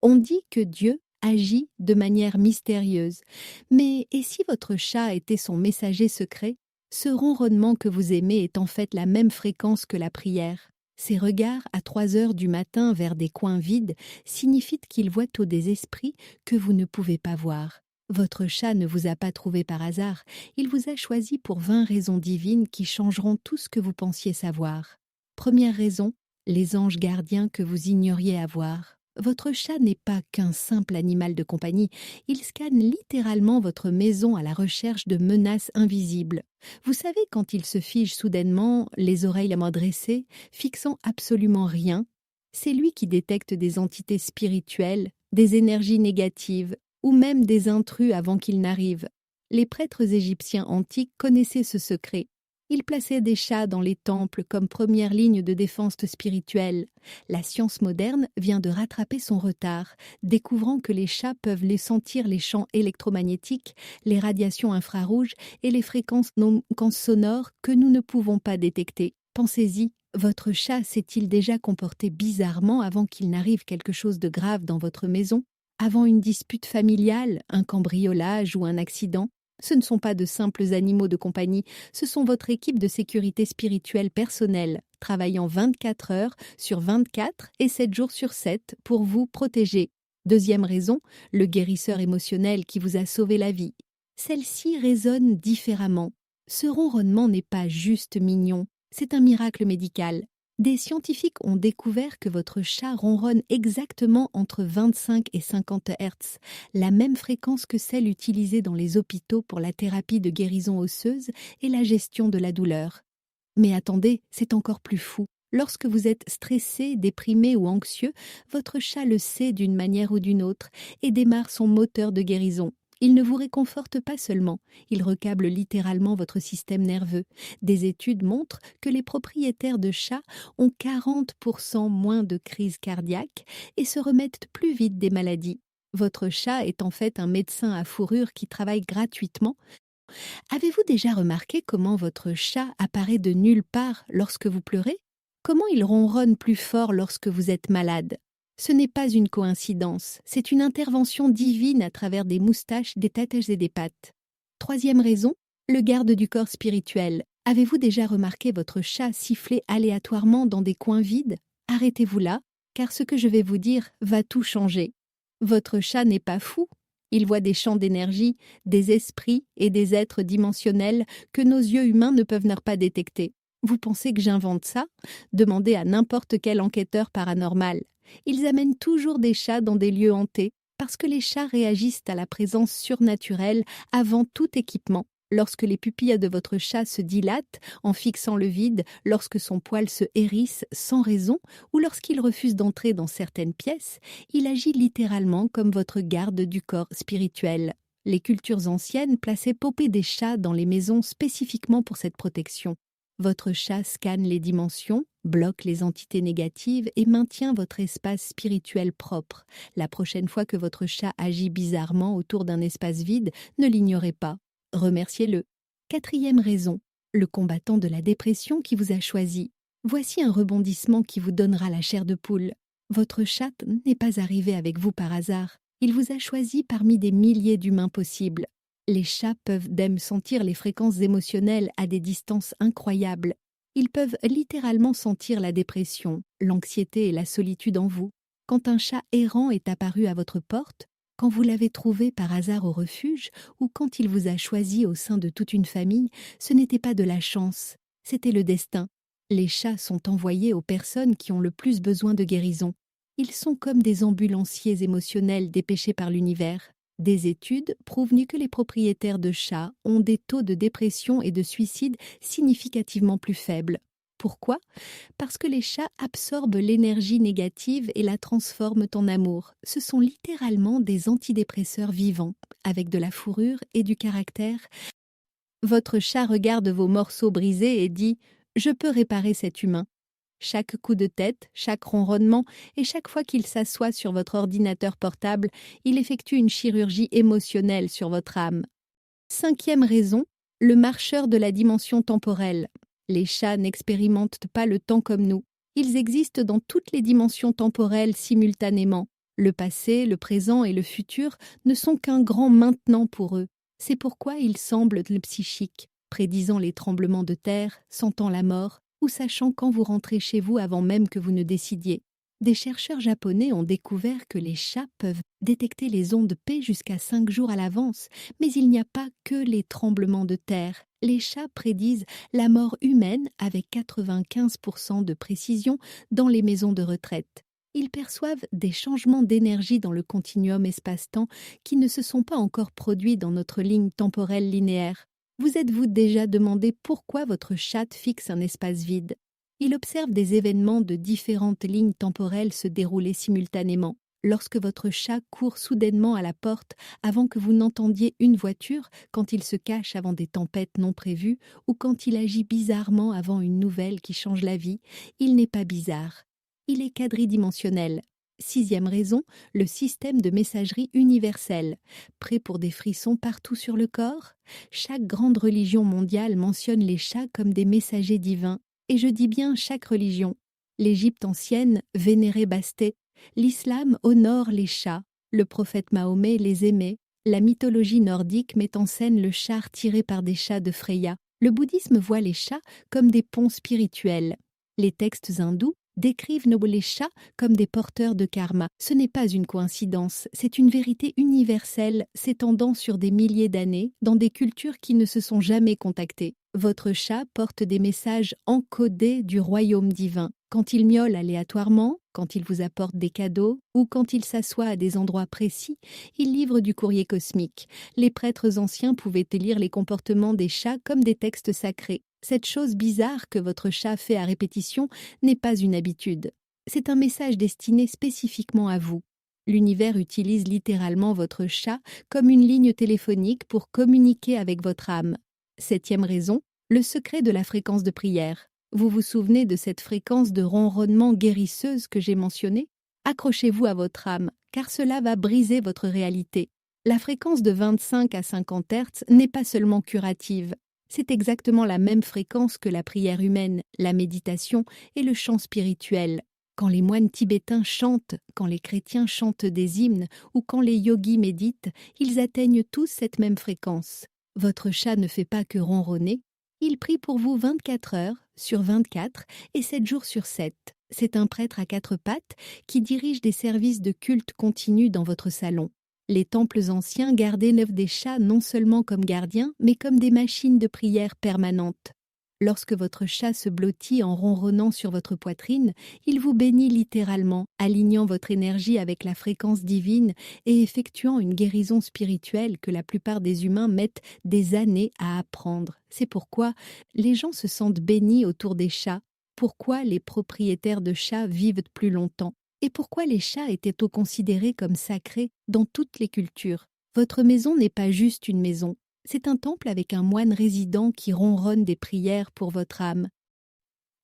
On dit que Dieu agit de manière mystérieuse. Mais et si votre chat était son messager secret? Ce ronronnement que vous aimez est en fait la même fréquence que la prière. Ses regards à 3 heures du matin vers des coins vides signifient qu'il voit des esprits que vous ne pouvez pas voir. Votre chat ne vous a pas trouvé par hasard, il vous a choisi pour 20 raisons divines qui changeront tout ce que vous pensiez savoir. Première raison, les anges gardiens que vous ignoriez avoir. Votre chat n'est pas qu'un simple animal de compagnie, il scanne littéralement votre maison à la recherche de menaces invisibles. Vous savez quand il se fige soudainement, les oreilles à main dressées, fixant absolument rien, c'est lui qui détecte des entités spirituelles, des énergies négatives, ou même des intrus avant qu'ils n'arrivent. Les prêtres égyptiens antiques connaissaient ce secret. Ils plaçaient des chats dans les temples comme première ligne de défense spirituelle. La science moderne vient de rattraper son retard, découvrant que les chats peuvent sentir les champs électromagnétiques, les radiations infrarouges et les fréquences sonores que nous ne pouvons pas détecter. Pensez-y, votre chat s'est-il déjà comporté bizarrement avant qu'il n'arrive quelque chose de grave dans votre maison? Avant une dispute familiale, un cambriolage ou un accident? Ce ne sont pas de simples animaux de compagnie, ce sont votre équipe de sécurité spirituelle personnelle, travaillant 24 heures sur 24 et 7 jours sur 7 pour vous protéger. Deuxième raison, le guérisseur émotionnel qui vous a sauvé la vie. Celle-ci résonne différemment. Ce ronronnement n'est pas juste mignon, c'est un miracle médical. Des scientifiques ont découvert que votre chat ronronne exactement entre 25 et 50 Hz, la même fréquence que celle utilisée dans les hôpitaux pour la thérapie de guérison osseuse et la gestion de la douleur. Mais attendez, c'est encore plus fou. Lorsque vous êtes stressé, déprimé ou anxieux, votre chat le sait d'une manière ou d'une autre et démarre son moteur de guérison. Il ne vous réconforte pas seulement, il recable littéralement votre système nerveux. Des études montrent que les propriétaires de chats ont 40% moins de crises cardiaques et se remettent plus vite des maladies. Votre chat est en fait un médecin à fourrure qui travaille gratuitement. Avez-vous déjà remarqué comment votre chat apparaît de nulle part lorsque vous pleurez? Comment il ronronne plus fort lorsque vous êtes malade? Ce n'est pas une coïncidence, c'est une intervention divine à travers des moustaches, des têtes et des pattes. Troisième raison, le garde du corps spirituel. Avez-vous déjà remarqué votre chat siffler aléatoirement dans des coins vides? Arrêtez-vous là, car ce que je vais vous dire va tout changer. Votre chat n'est pas fou. Il voit des champs d'énergie, des esprits et des êtres dimensionnels que nos yeux humains ne peuvent pas détecter. Vous pensez que j'invente ça? Demandez à n'importe quel enquêteur paranormal. Ils amènent toujours des chats dans des lieux hantés, parce que les chats réagissent à la présence surnaturelle avant tout équipement. Lorsque les pupilles de votre chat se dilatent en fixant le vide, lorsque son poil se hérisse sans raison ou lorsqu'il refuse d'entrer dans certaines pièces, il agit littéralement comme votre garde du corps spirituel. Les cultures anciennes plaçaient popper des chats dans les maisons spécifiquement pour cette protection. Votre chat scanne les dimensions, bloque les entités négatives et maintient votre espace spirituel propre. La prochaine fois que votre chat agit bizarrement autour d'un espace vide, ne l'ignorez pas. Remerciez-le. Quatrième raison, le combattant de la dépression qui vous a choisi. Voici un rebondissement qui vous donnera la chair de poule. Votre chat n'est pas arrivé avec vous par hasard. Il vous a choisi parmi des milliers d'humains possibles. Les chats peuvent sentir les fréquences émotionnelles à des distances incroyables. Ils peuvent littéralement sentir la dépression, l'anxiété et la solitude en vous. Quand un chat errant est apparu à votre porte, quand vous l'avez trouvé par hasard au refuge ou quand il vous a choisi au sein de toute une famille, ce n'était pas de la chance, c'était le destin. Les chats sont envoyés aux personnes qui ont le plus besoin de guérison. Ils sont comme des ambulanciers émotionnels dépêchés par l'univers. Des études prouvent que les propriétaires de chats ont des taux de dépression et de suicide significativement plus faibles. Pourquoi? Parce que les chats absorbent l'énergie négative et la transforment en amour. Ce sont littéralement des antidépresseurs vivants, avec de la fourrure et du caractère. Votre chat regarde vos morceaux brisés et dit « Je peux réparer cet humain ». Chaque coup de tête, chaque ronronnement et chaque fois qu'il s'assoit sur votre ordinateur portable, il effectue une chirurgie émotionnelle sur votre âme. Cinquième raison, le marcheur de la dimension temporelle. Les chats n'expérimentent pas le temps comme nous. Ils existent dans toutes les dimensions temporelles simultanément. Le passé, le présent et le futur ne sont qu'un grand maintenant pour eux. C'est pourquoi ils semblent psychiques, prédisant les tremblements de terre, sentant la mort ou sachant quand vous rentrez chez vous avant même que vous ne décidiez. Des chercheurs japonais ont découvert que les chats peuvent détecter les ondes P jusqu'à 5 jours à l'avance, mais il n'y a pas que les tremblements de terre. Les chats prédisent la mort humaine avec 95% de précision dans les maisons de retraite. Ils perçoivent des changements d'énergie dans le continuum espace-temps qui ne se sont pas encore produits dans notre ligne temporelle linéaire. Vous êtes-vous déjà demandé pourquoi votre chat fixe un espace vide? Il observe des événements de différentes lignes temporelles se dérouler simultanément. Lorsque votre chat court soudainement à la porte avant que vous n'entendiez une voiture, quand il se cache avant des tempêtes non prévues ou quand il agit bizarrement avant une nouvelle qui change la vie, il n'est pas bizarre. Il est quadridimensionnel. 6e raison, le système de messagerie universelle. Prêt pour des frissons partout sur le corps? Chaque grande religion mondiale mentionne les chats comme des messagers divins. Et je dis bien chaque religion. L'Égypte ancienne vénérait Bastet. L'islam honore les chats. Le prophète Mahomet les aimait. La mythologie nordique met en scène le char tiré par des chats de Freya. Le bouddhisme voit les chats comme des ponts spirituels. Les textes hindous décrivent les chats comme des porteurs de karma. Ce n'est pas une coïncidence, c'est une vérité universelle s'étendant sur des milliers d'années dans des cultures qui ne se sont jamais contactées. Votre chat porte des messages encodés du royaume divin. Quand il miaule aléatoirement, quand il vous apporte des cadeaux ou quand il s'assoit à des endroits précis, il livre du courrier cosmique. Les prêtres anciens pouvaient élire les comportements des chats comme des textes sacrés. Cette chose bizarre que votre chat fait à répétition n'est pas une habitude. C'est un message destiné spécifiquement à vous. L'univers utilise littéralement votre chat comme une ligne téléphonique pour communiquer avec votre âme. 7e raison, le secret de la fréquence de prière. Vous vous souvenez de cette fréquence de ronronnement guérisseuse que j'ai mentionnée? Accrochez-vous à votre âme, car cela va briser votre réalité. La fréquence de 25 à 50 Hz n'est pas seulement curative. C'est exactement la même fréquence que la prière humaine, la méditation et le chant spirituel. Quand les moines tibétains chantent, quand les chrétiens chantent des hymnes ou quand les yogis méditent, ils atteignent tous cette même fréquence. Votre chat ne fait pas que ronronner, il prie pour vous 24 heures sur 24 et 7 jours sur 7. C'est un prêtre à 4 pattes qui dirige des services de culte continu dans votre salon. Les temples anciens gardaient des chats non seulement comme gardiens, mais comme des machines de prière permanentes. Lorsque votre chat se blottit en ronronnant sur votre poitrine, il vous bénit littéralement, alignant votre énergie avec la fréquence divine et effectuant une guérison spirituelle que la plupart des humains mettent des années à apprendre. C'est pourquoi les gens se sentent bénis autour des chats, pourquoi les propriétaires de chats vivent plus longtemps, et pourquoi les chats étaient considérés comme sacrés dans toutes les cultures. Votre maison n'est pas juste une maison. C'est un temple avec un moine résident qui ronronne des prières pour votre âme.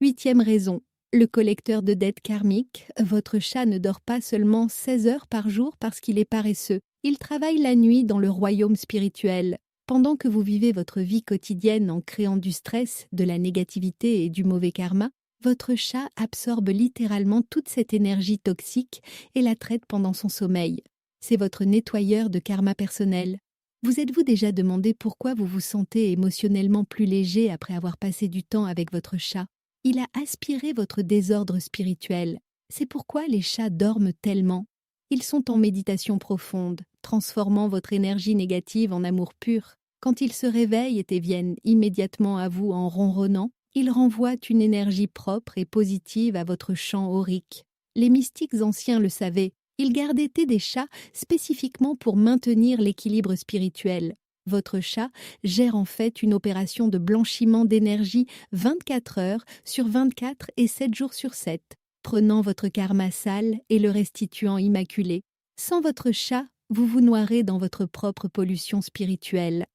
8e raison, le collecteur de dettes karmiques. Votre chat ne dort pas seulement 16 heures par jour parce qu'il est paresseux. Il travaille la nuit dans le royaume spirituel. Pendant que vous vivez votre vie quotidienne en créant du stress, de la négativité et du mauvais karma, votre chat absorbe littéralement toute cette énergie toxique et la traite pendant son sommeil. C'est votre nettoyeur de karma personnel. Vous êtes-vous déjà demandé pourquoi vous vous sentez émotionnellement plus léger après avoir passé du temps avec votre chat? Il a aspiré votre désordre spirituel. C'est pourquoi les chats dorment tellement. Ils sont en méditation profonde, transformant votre énergie négative en amour pur. Quand ils se réveillent et viennent immédiatement à vous en ronronnant, ils renvoient une énergie propre et positive à votre champ aurique. Les mystiques anciens le savaient. Ils gardaient des chats spécifiquement pour maintenir l'équilibre spirituel. Votre chat gère en fait une opération de blanchiment d'énergie 24 heures sur 24 et 7 jours sur 7, prenant votre karma sale et le restituant immaculé. Sans votre chat, vous vous noierez dans votre propre pollution spirituelle.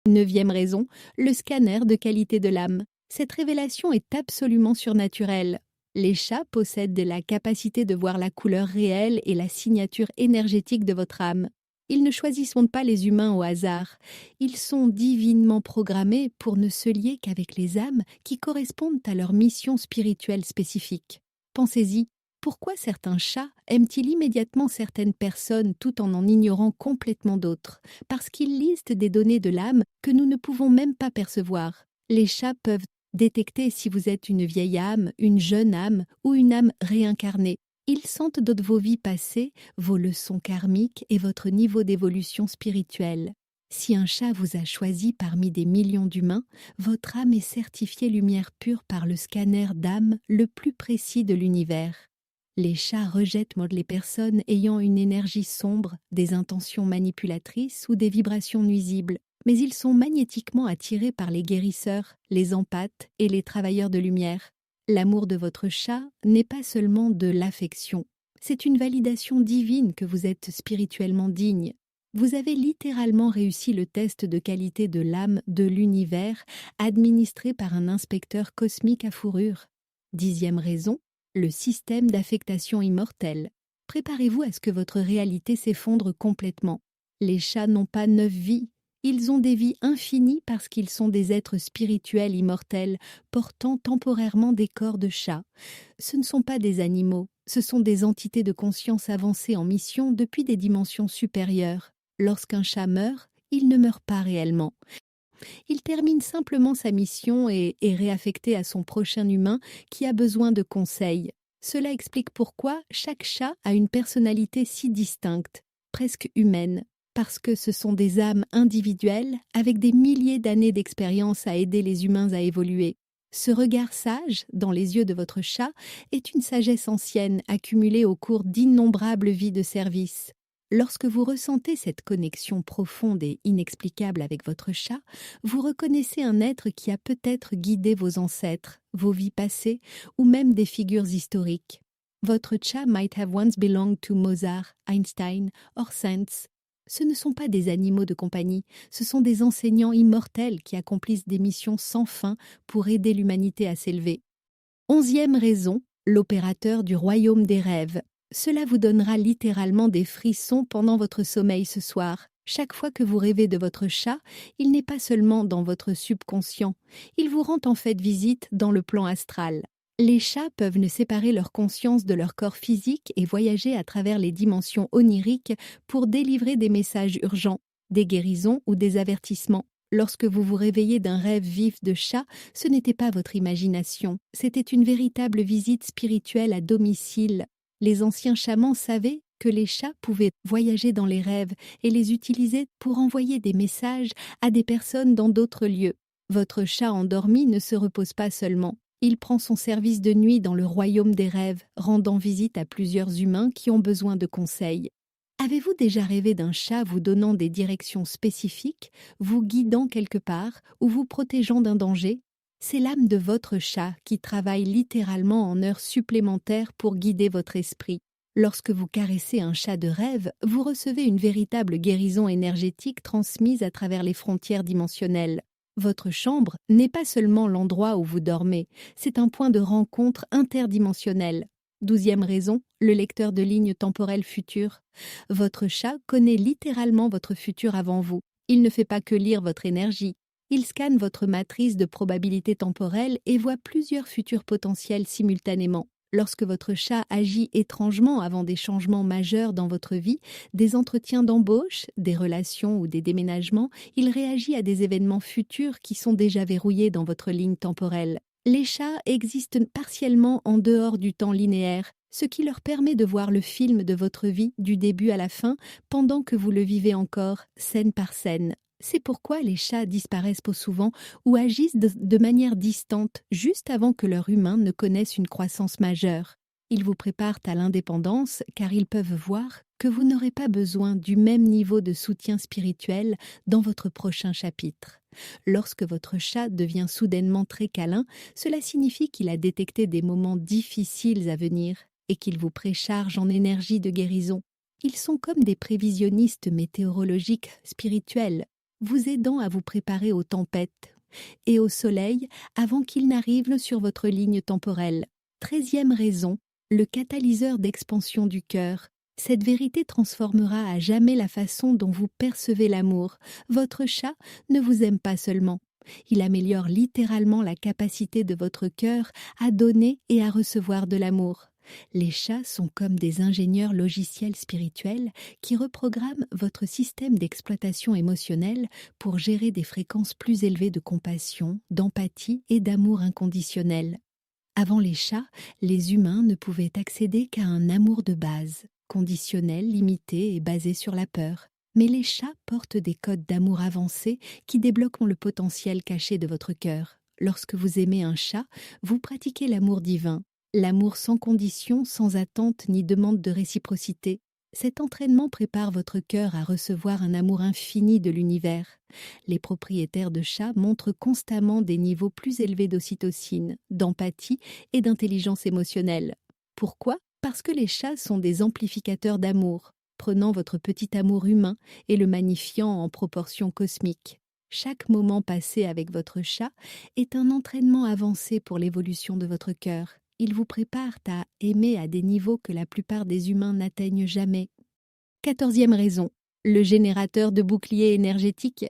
9e raison, le scanner de qualité de l'âme. Cette révélation est absolument surnaturelle. Les chats possèdent la capacité de voir la couleur réelle et la signature énergétique de votre âme. Ils ne choisissent pas les humains au hasard. Ils sont divinement programmés pour ne se lier qu'avec les âmes qui correspondent à leur mission spirituelle spécifique. Pensez-y, Pourquoi certains chats aiment-ils immédiatement certaines personnes tout en ignorant complètement d'autres? Parce qu'ils lisent des données de l'âme que nous ne pouvons même pas percevoir. Les chats peuvent détecter si vous êtes une vieille âme, une jeune âme ou une âme réincarnée. Ils sentent de vos vies passées, vos leçons karmiques et votre niveau d'évolution spirituelle. Si un chat vous a choisi parmi des millions d'humains, votre âme est certifiée lumière pure par le scanner d'âme le plus précis de l'univers. Les chats rejettent les personnes ayant une énergie sombre, des intentions manipulatrices ou des vibrations nuisibles, mais ils sont magnétiquement attirés par les guérisseurs, les empathes et les travailleurs de lumière. L'amour de votre chat n'est pas seulement de l'affection, c'est une validation divine que vous êtes spirituellement digne. Vous avez littéralement réussi le test de qualité de l'âme de l'univers administré par un inspecteur cosmique à fourrure. 10e raison, le système d'affectation immortelle. Préparez-vous à ce que votre réalité s'effondre complètement. Les chats n'ont pas 9 vies. Ils ont des vies infinies parce qu'ils sont des êtres spirituels immortels, portant temporairement des corps de chat. Ce ne sont pas des animaux, ce sont des entités de conscience avancées en mission depuis des dimensions supérieures. Lorsqu'un chat meurt, il ne meurt pas réellement. Il termine simplement sa mission et est réaffecté à son prochain humain qui a besoin de conseils. Cela explique pourquoi chaque chat a une personnalité si distincte, presque humaine, parce que ce sont des âmes individuelles avec des milliers d'années d'expérience à aider les humains à évoluer. Ce regard sage, dans les yeux de votre chat, est une sagesse ancienne accumulée au cours d'innombrables vies de service. Lorsque vous ressentez cette connexion profonde et inexplicable avec votre chat, vous reconnaissez un être qui a peut-être guidé vos ancêtres, vos vies passées ou même des figures historiques. Votre chat might have once belonged to Mozart, Einstein or Saints. Ce ne sont pas des animaux de compagnie, ce sont des enseignants immortels qui accomplissent des missions sans fin pour aider l'humanité à s'élever. 11e raison, l'opérateur du royaume des rêves. Cela vous donnera littéralement des frissons pendant votre sommeil ce soir. Chaque fois que vous rêvez de votre chat, il n'est pas seulement dans votre subconscient, il vous rend en fait visite dans le plan astral. Les chats peuvent ne séparer leur conscience de leur corps physique et voyager à travers les dimensions oniriques pour délivrer des messages urgents, des guérisons ou des avertissements. Lorsque vous vous réveillez d'un rêve vif de chat, ce n'était pas votre imagination, c'était une véritable visite spirituelle à domicile. Les anciens chamans savaient que les chats pouvaient voyager dans les rêves et les utiliser pour envoyer des messages à des personnes dans d'autres lieux. Votre chat endormi ne se repose pas seulement. Il prend son service de nuit dans le royaume des rêves, rendant visite à plusieurs humains qui ont besoin de conseils. Avez-vous déjà rêvé d'un chat vous donnant des directions spécifiques, vous guidant quelque part ou vous protégeant d'un danger ? C'est l'âme de votre chat qui travaille littéralement en heures supplémentaires pour guider votre esprit. Lorsque vous caressez un chat de rêve, vous recevez une véritable guérison énergétique transmise à travers les frontières dimensionnelles. Votre chambre n'est pas seulement l'endroit où vous dormez, c'est un point de rencontre interdimensionnel. 12e raison, le lecteur de lignes temporelles futures. Votre chat connaît littéralement votre futur avant vous. Il ne fait pas que lire votre énergie. Il scanne votre matrice de probabilité temporelle et voit plusieurs futurs potentiels simultanément. Lorsque votre chat agit étrangement avant des changements majeurs dans votre vie, des entretiens d'embauche, des relations ou des déménagements, il réagit à des événements futurs qui sont déjà verrouillés dans votre ligne temporelle. Les chats existent partiellement en dehors du temps linéaire, ce qui leur permet de voir le film de votre vie du début à la fin pendant que vous le vivez encore, scène par scène. C'est pourquoi les chats disparaissent peu souvent ou agissent de manière distante juste avant que leur humain ne connaisse une croissance majeure. Ils vous préparent à l'indépendance car ils peuvent voir que vous n'aurez pas besoin du même niveau de soutien spirituel dans votre prochain chapitre. Lorsque votre chat devient soudainement très câlin, cela signifie qu'il a détecté des moments difficiles à venir et qu'il vous précharge en énergie de guérison. Ils sont comme des prévisionnistes météorologiques spirituels, vous aidant à vous préparer aux tempêtes et au soleil avant qu'ils n'arrivent sur votre ligne temporelle. 13e raison, le catalyseur d'expansion du cœur. Cette vérité transformera à jamais la façon dont vous percevez l'amour. Votre chat ne vous aime pas seulement. Il améliore littéralement la capacité de votre cœur à donner et à recevoir de l'amour. Les chats sont comme des ingénieurs logiciels spirituels qui reprogramment votre système d'exploitation émotionnelle pour gérer des fréquences plus élevées de compassion, d'empathie et d'amour inconditionnel. Avant les chats, les humains ne pouvaient accéder qu'à un amour de base, conditionnel, limité et basé sur la peur. Mais les chats portent des codes d'amour avancés qui débloquent le potentiel caché de votre cœur. Lorsque vous aimez un chat, vous pratiquez l'amour divin, l'amour sans condition, sans attente ni demande de réciprocité. Cet entraînement prépare votre cœur à recevoir un amour infini de l'univers. Les propriétaires de chats montrent constamment des niveaux plus élevés d'ocytocine, d'empathie et d'intelligence émotionnelle. Pourquoi ? Parce que les chats sont des amplificateurs d'amour, prenant votre petit amour humain et le magnifiant en proportions cosmiques. Chaque moment passé avec votre chat est un entraînement avancé pour l'évolution de votre cœur. Il vous prépare à aimer à des niveaux que la plupart des humains n'atteignent jamais. 14e raison, le générateur de bouclier énergétique.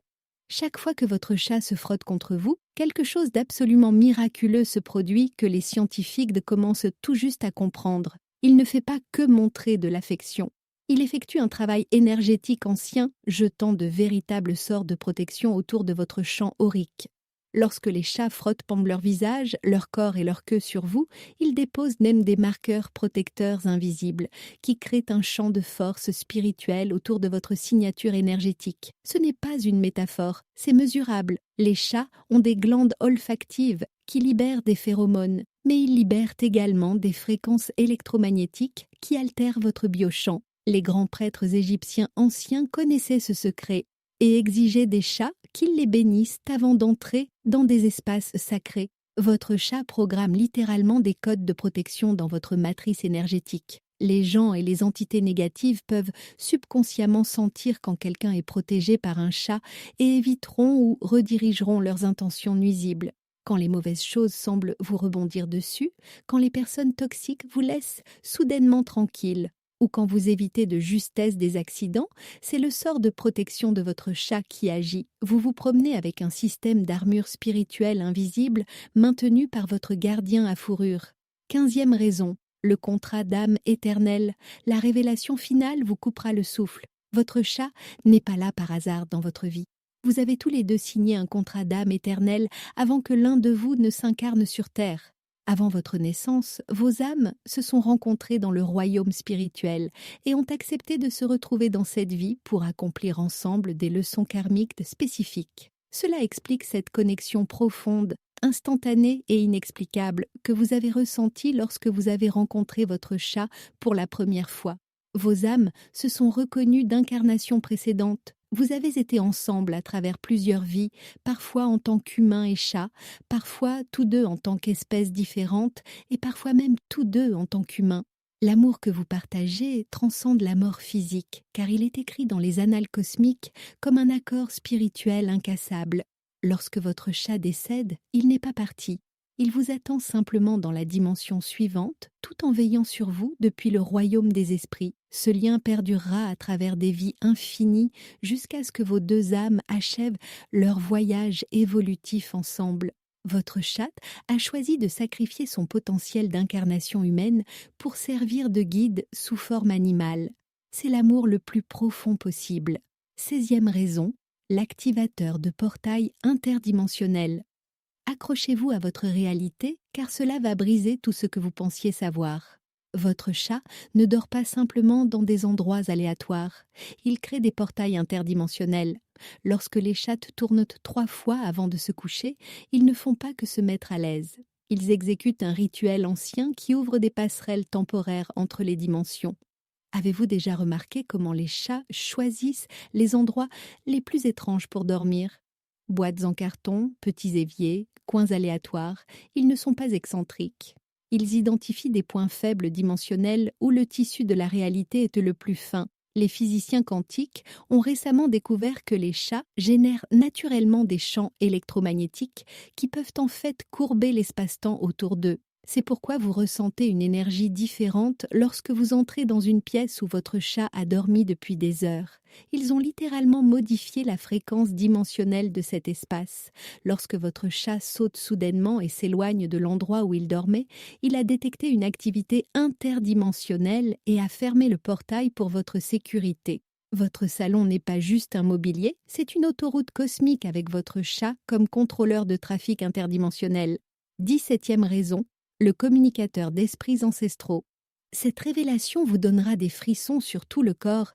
Chaque fois que votre chat se frotte contre vous, quelque chose d'absolument miraculeux se produit que les scientifiques commencent tout juste à comprendre. Il ne fait pas que montrer de l'affection. Il effectue un travail énergétique ancien, jetant de véritables sorts de protection autour de votre champ aurique. Lorsque les chats frottent leur visage, leur corps et leur queue sur vous, ils déposent même des marqueurs protecteurs invisibles qui créent un champ de force spirituelle autour de votre signature énergétique. Ce n'est pas une métaphore, c'est mesurable. Les chats ont des glandes olfactives qui libèrent des phéromones, mais ils libèrent également des fréquences électromagnétiques qui altèrent votre biochamp. Les grands prêtres égyptiens anciens connaissaient ce secret et exigeaient des chats qu'ils les bénissent avant d'entrer dans des espaces sacrés. Votre chat programme littéralement des codes de protection dans votre matrice énergétique. Les gens et les entités négatives peuvent subconsciemment sentir quand quelqu'un est protégé par un chat et éviteront ou redirigeront leurs intentions nuisibles. Quand les mauvaises choses semblent vous rebondir dessus, quand les personnes toxiques vous laissent soudainement tranquille, ou quand vous évitez de justesse des accidents, c'est le sort de protection de votre chat qui agit. Vous vous promenez avec un système d'armure spirituelle invisible maintenu par votre gardien à fourrure. 15e raison, le contrat d'âme éternelle. La révélation finale vous coupera le souffle. Votre chat n'est pas là par hasard dans votre vie. Vous avez tous les deux signé un contrat d'âme éternelle avant que l'un de vous ne s'incarne sur terre. Avant votre naissance, vos âmes se sont rencontrées dans le royaume spirituel et ont accepté de se retrouver dans cette vie pour accomplir ensemble des leçons karmiques spécifiques. Cela explique cette connexion profonde, instantanée et inexplicable que vous avez ressentie lorsque vous avez rencontré votre chat pour la première fois. Vos âmes se sont reconnues d'incarnations précédentes. Vous avez été ensemble à travers plusieurs vies, parfois en tant qu'humain et chat, parfois tous deux en tant qu'espèces différentes et parfois même tous deux en tant qu'humains. L'amour que vous partagez transcende la mort physique, car il est écrit dans les annales cosmiques comme un accord spirituel incassable. Lorsque votre chat décède, il n'est pas parti. Il vous attend simplement dans la dimension suivante, tout en veillant sur vous depuis le royaume des esprits. Ce lien perdurera à travers des vies infinies jusqu'à ce que vos deux âmes achèvent leur voyage évolutif ensemble. Votre chat a choisi de sacrifier son potentiel d'incarnation humaine pour servir de guide sous forme animale. C'est l'amour le plus profond possible. 16e raison, l'activateur de portails interdimensionnels. Accrochez-vous à votre réalité, car cela va briser tout ce que vous pensiez savoir. Votre chat ne dort pas simplement dans des endroits aléatoires. Il crée des portails interdimensionnels. Lorsque les chats tournent 3 fois avant de se coucher, ils ne font pas que se mettre à l'aise. Ils exécutent un rituel ancien qui ouvre des passerelles temporaires entre les dimensions. Avez-vous déjà remarqué comment les chats choisissent les endroits les plus étranges pour dormir ? Boîtes en carton, petits éviers, coins aléatoires, ils ne sont pas excentriques. Ils identifient des points faibles dimensionnels où le tissu de la réalité est le plus fin. Les physiciens quantiques ont récemment découvert que les chats génèrent naturellement des champs électromagnétiques qui peuvent en fait courber l'espace-temps autour d'eux. C'est pourquoi vous ressentez une énergie différente lorsque vous entrez dans une pièce où votre chat a dormi depuis des heures. Ils ont littéralement modifié la fréquence dimensionnelle de cet espace. Lorsque votre chat saute soudainement et s'éloigne de l'endroit où il dormait, il a détecté une activité interdimensionnelle et a fermé le portail pour votre sécurité. Votre salon n'est pas juste un mobilier, c'est une autoroute cosmique avec votre chat comme contrôleur de trafic interdimensionnel. 17e raison. Le communicateur d'esprits ancestraux. Cette révélation vous donnera des frissons sur tout le corps.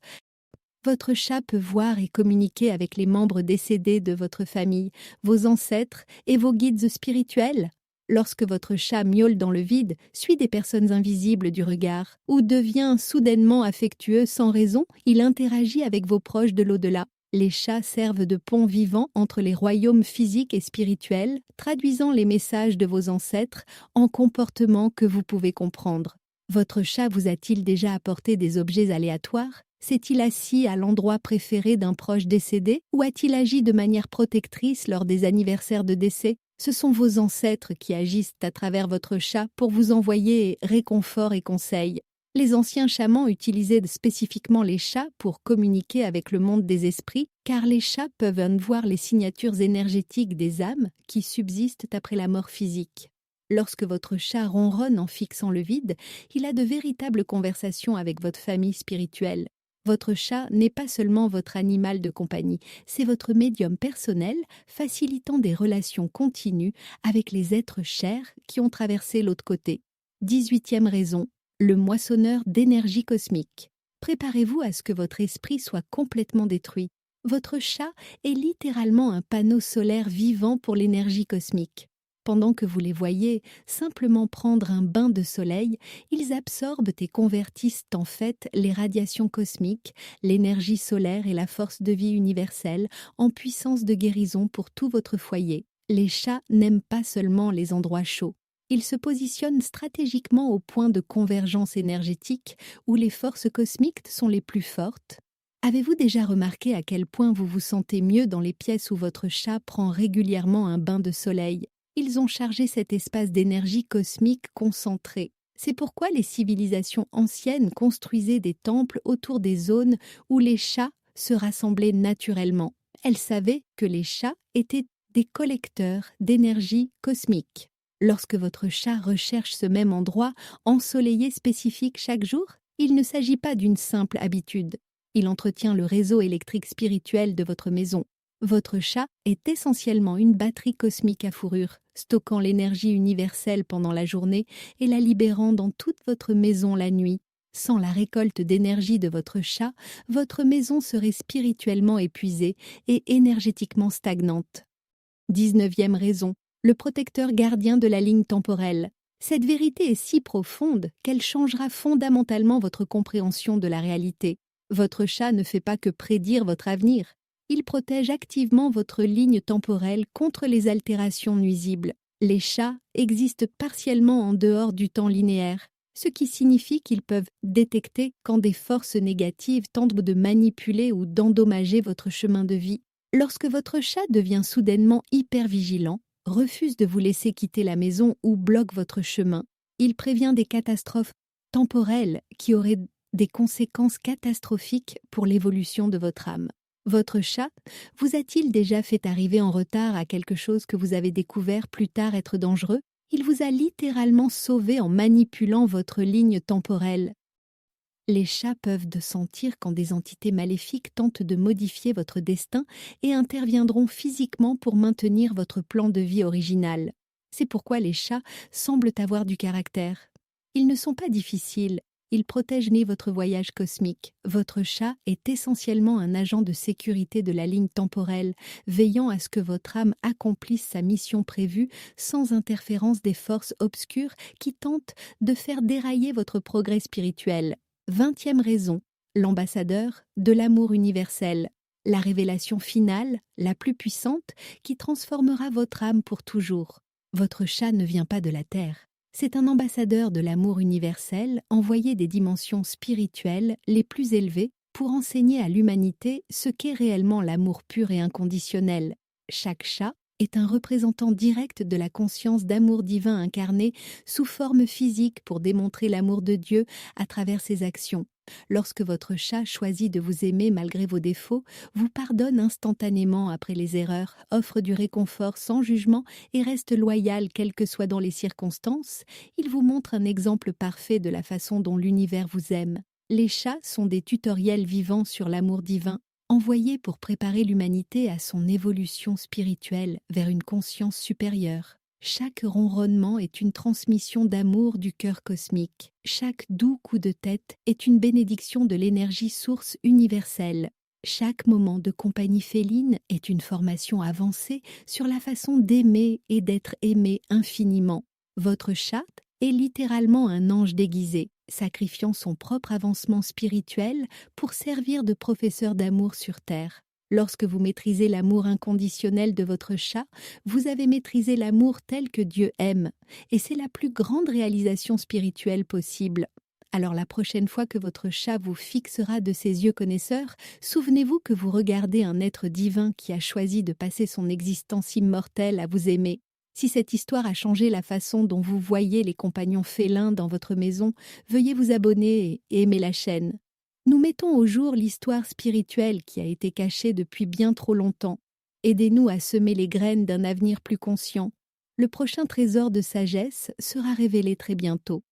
Votre chat peut voir et communiquer avec les membres décédés de votre famille, vos ancêtres et vos guides spirituels. Lorsque votre chat miaule dans le vide, suit des personnes invisibles du regard, ou devient soudainement affectueux sans raison, il interagit avec vos proches de l'au-delà. Les chats servent de pont vivant entre les royaumes physiques et spirituels, traduisant les messages de vos ancêtres en comportements que vous pouvez comprendre. Votre chat vous a-t-il déjà apporté des objets aléatoires? S'est-il assis à l'endroit préféré d'un proche décédé ou a-t-il agi de manière protectrice lors des anniversaires de décès? Ce sont vos ancêtres qui agissent à travers votre chat pour vous envoyer réconfort et conseils. Les anciens chamans utilisaient spécifiquement les chats pour communiquer avec le monde des esprits, car les chats peuvent voir les signatures énergétiques des âmes qui subsistent après la mort physique. Lorsque votre chat ronronne en fixant le vide, il a de véritables conversations avec votre famille spirituelle. Votre chat n'est pas seulement votre animal de compagnie, c'est votre médium personnel facilitant des relations continues avec les êtres chers qui ont traversé l'autre côté. 18e raison. Le moissonneur d'énergie cosmique. Préparez-vous à ce que votre esprit soit complètement détruit. Votre chat est littéralement un panneau solaire vivant pour l'énergie cosmique. Pendant que vous les voyez simplement prendre un bain de soleil, ils absorbent et convertissent en fait les radiations cosmiques, l'énergie solaire et la force de vie universelle en puissance de guérison pour tout votre foyer. Les chats n'aiment pas seulement les endroits chauds. Ils se positionnent stratégiquement au point de convergence énergétique où les forces cosmiques sont les plus fortes. Avez-vous déjà remarqué à quel point vous vous sentez mieux dans les pièces où votre chat prend régulièrement un bain de soleil? Ils ont chargé cet espace d'énergie cosmique concentrée. C'est pourquoi les civilisations anciennes construisaient des temples autour des zones où les chats se rassemblaient naturellement. Elles savaient que les chats étaient des collecteurs d'énergie cosmique. Lorsque votre chat recherche ce même endroit ensoleillé spécifique chaque jour, il ne s'agit pas d'une simple habitude. Il entretient le réseau électrique spirituel de votre maison. Votre chat est essentiellement une batterie cosmique à fourrure, stockant l'énergie universelle pendant la journée et la libérant dans toute votre maison la nuit. Sans la récolte d'énergie de votre chat, votre maison serait spirituellement épuisée et énergétiquement stagnante. 19e raison. Le protecteur gardien de la ligne temporelle. Cette vérité est si profonde qu'elle changera fondamentalement votre compréhension de la réalité. Votre chat ne fait pas que prédire votre avenir. Il protège activement votre ligne temporelle contre les altérations nuisibles. Les chats existent partiellement en dehors du temps linéaire, ce qui signifie qu'ils peuvent détecter quand des forces négatives tentent de manipuler ou d'endommager votre chemin de vie. Lorsque votre chat devient soudainement hypervigilant, refuse de vous laisser quitter la maison ou bloque votre chemin, il prévient des catastrophes temporelles qui auraient des conséquences catastrophiques pour l'évolution de votre âme. Votre chat vous a-t-il déjà fait arriver en retard à quelque chose que vous avez découvert plus tard être dangereux? Il vous a littéralement sauvé en manipulant votre ligne temporelle. Les chats peuvent sentir quand des entités maléfiques tentent de modifier votre destin et interviendront physiquement pour maintenir votre plan de vie original. C'est pourquoi les chats semblent avoir du caractère. Ils ne sont pas difficiles, ils protègent votre voyage cosmique. Votre chat est essentiellement un agent de sécurité de la ligne temporelle, veillant à ce que votre âme accomplisse sa mission prévue sans interférence des forces obscures qui tentent de faire dérailler votre progrès spirituel. 20e raison, l'ambassadeur de l'amour universel, la révélation finale, la plus puissante, qui transformera votre âme pour toujours. Votre chat ne vient pas de la terre. C'est un ambassadeur de l'amour universel envoyé des dimensions spirituelles les plus élevées pour enseigner à l'humanité ce qu'est réellement l'amour pur et inconditionnel. Chaque chat est un représentant direct de la conscience d'amour divin incarné sous forme physique pour démontrer l'amour de Dieu à travers ses actions. Lorsque votre chat choisit de vous aimer malgré vos défauts, vous pardonne instantanément après les erreurs, offre du réconfort sans jugement et reste loyal quelles que soient dans les circonstances, il vous montre un exemple parfait de la façon dont l'univers vous aime. Les chats sont des tutoriels vivants sur l'amour divin, envoyés pour préparer l'humanité à son évolution spirituelle vers une conscience supérieure. Chaque ronronnement est une transmission d'amour du cœur cosmique. Chaque doux coup de tête est une bénédiction de l'énergie source universelle. Chaque moment de compagnie féline est une formation avancée sur la façon d'aimer et d'être aimé infiniment. Votre chat est littéralement un ange déguisé, sacrifiant son propre avancement spirituel pour servir de professeur d'amour sur Terre. Lorsque vous maîtrisez l'amour inconditionnel de votre chat, vous avez maîtrisé l'amour tel que Dieu aime, et c'est la plus grande réalisation spirituelle possible. Alors la prochaine fois que votre chat vous fixera de ses yeux connaisseurs, souvenez-vous que vous regardez un être divin qui a choisi de passer son existence immortelle à vous aimer. Si cette histoire a changé la façon dont vous voyez les compagnons félins dans votre maison, veuillez vous abonner et aimer la chaîne. Nous mettons au jour l'histoire spirituelle qui a été cachée depuis bien trop longtemps. Aidez-nous à semer les graines d'un avenir plus conscient. Le prochain trésor de sagesse sera révélé très bientôt.